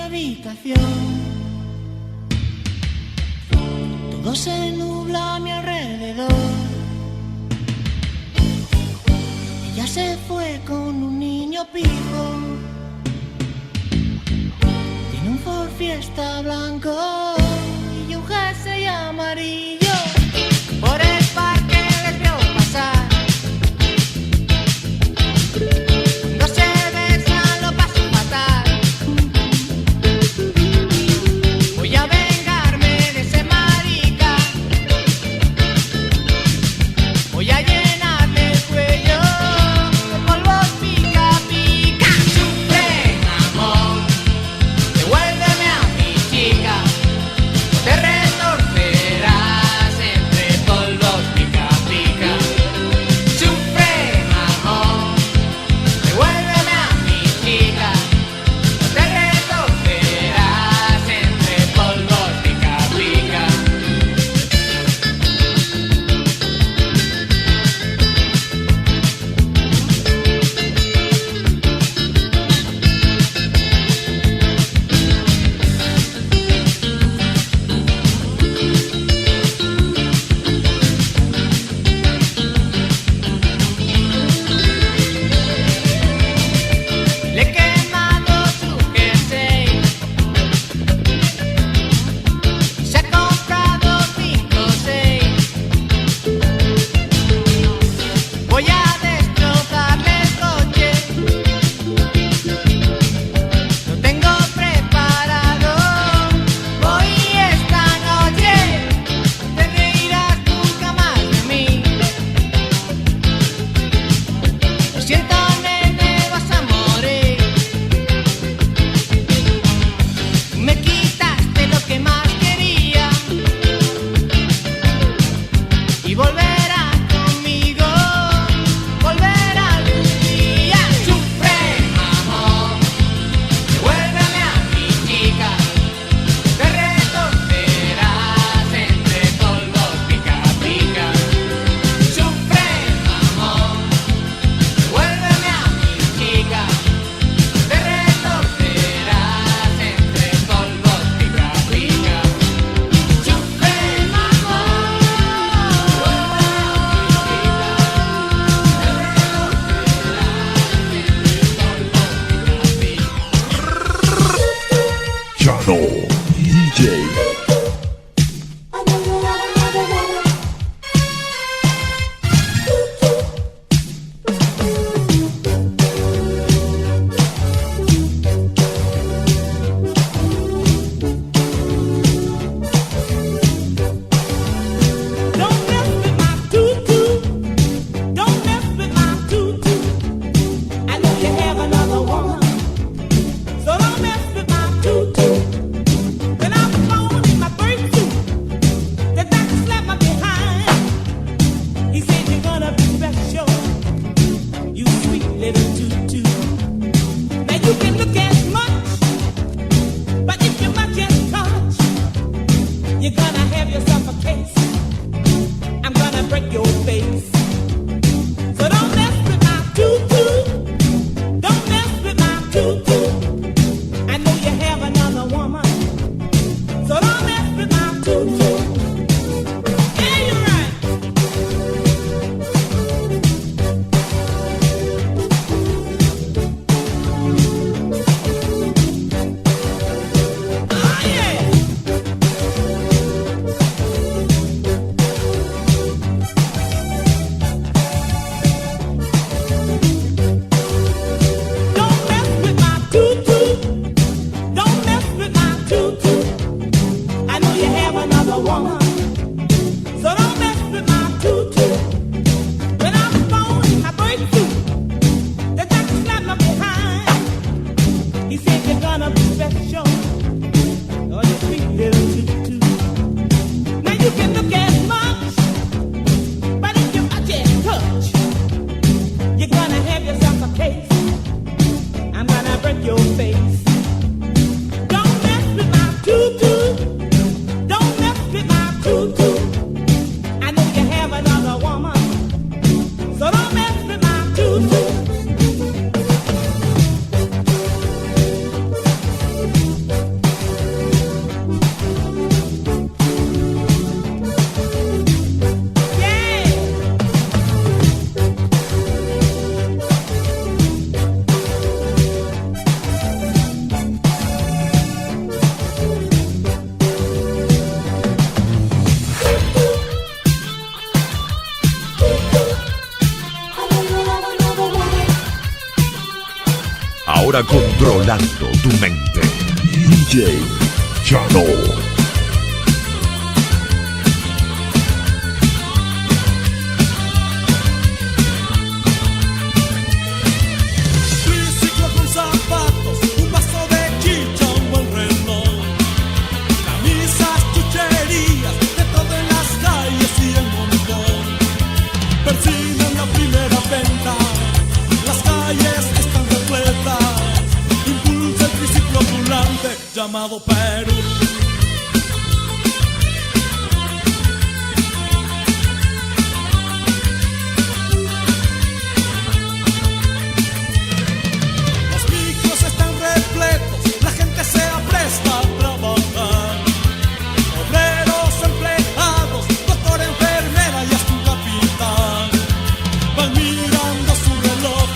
habitación. Todo se nubla a mi alrededor. Ella se fue con un niño pijo. Tiene un Ford Fiesta blanco y un jersey amarillo. Por el parque les veo pasar. No se besan, lo paso fatal. Voy a vengarme de ese marica. Voy a llenarle el cuello de polvos pica pica. Sufre, amor, devuélveme a mi chica. Te retorcerás entre polvos pica pica. Sufre, amor, devuélveme a mi chica. Te retorcerás entre polvos pica pica. Le he quemado su jersey y se ha comprado 5 o 6. Voy a destrozarle el coche. Lo tengo preparado. Voy esta noche. Te reirás nunca más de mí. Lo siento, nene, vas a morir. Me quitaste lo que más quería y volverás conmigo, volverá algún día. Sufre, amor, devuélveme a mi chica. Te retorcerás entre polvos pica pica. Sufre, amor, devuélveme a mi chica. Te retorcerás entre polvos pica pica. Sufre, amor, Chano DJ. Don't mess with my tutu. Don't mess with my tutu. I know you have another woman, so don't mess with my tutu. When I was born in my birth suit, the doctor slapped my behind. He said you're gonna be special, you sweet little tutu. Now you can look as much, but if you much as touch, you're gonna have yourself a case. I'm gonna break your face. So don't mess with my tutu. Don't mess with my tutu. I know you have another woman. So don't mess with my tutu. Yeah, you're right. Oh, yeah. ahora controlando tu mente. DJ Chano. Triciclo con zapatos, un vaso de chicha, un buen reloj, camisas, chucherías, de todo en las calles y el montón. Persiguen la primera venta, las calles están repletas, impulsa el triciclo ambulante llamado Perú. Los micros están repletos, la gente se apresta a trabajar. Obreros, empleados, doctor, enfermera y hasta un capitán van mirando su reloj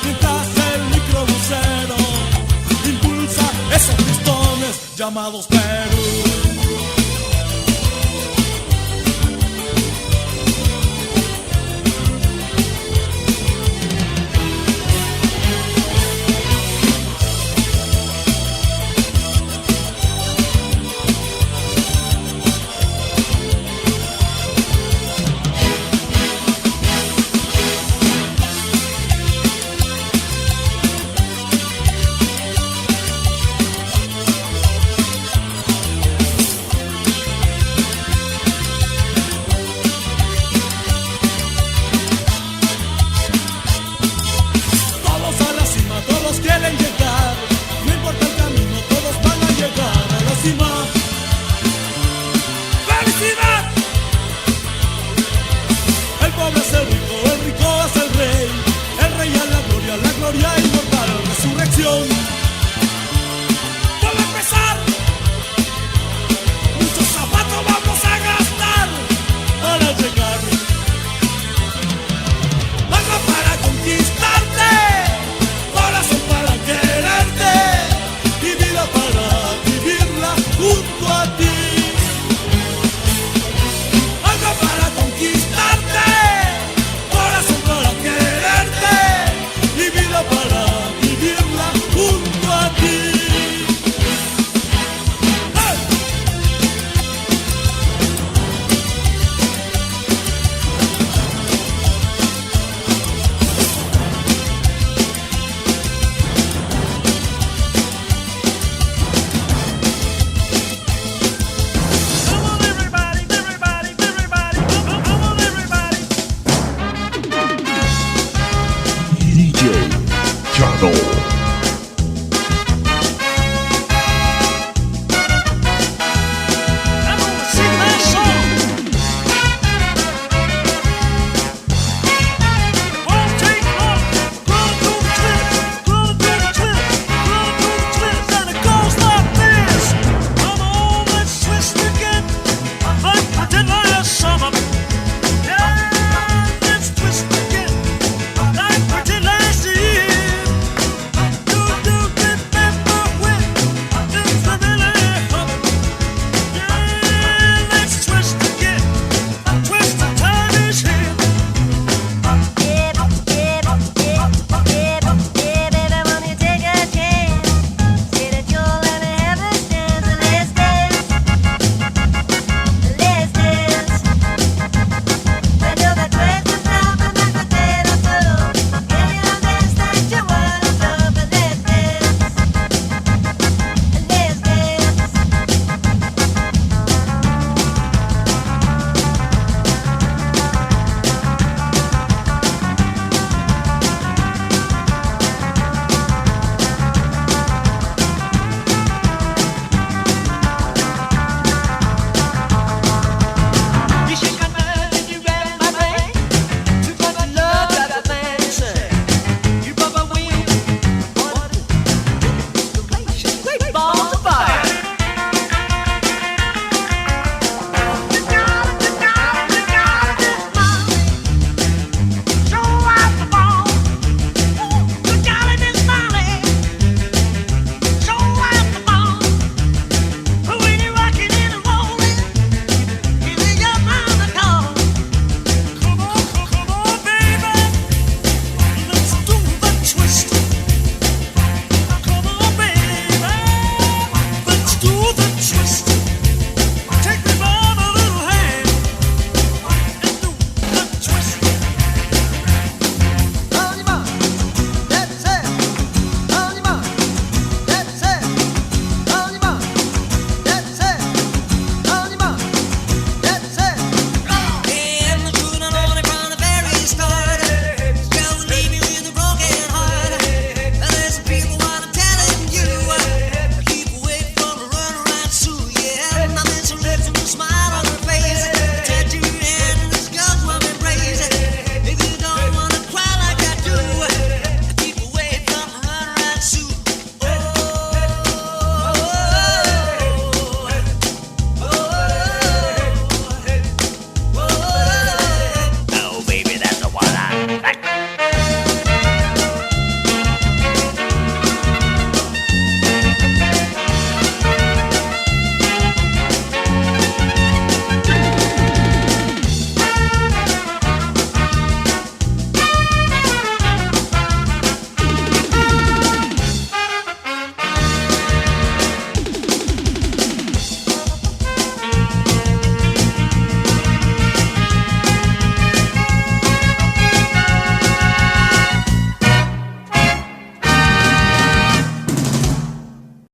mientras el microbusero impulsa esos pistones llamados Perú. just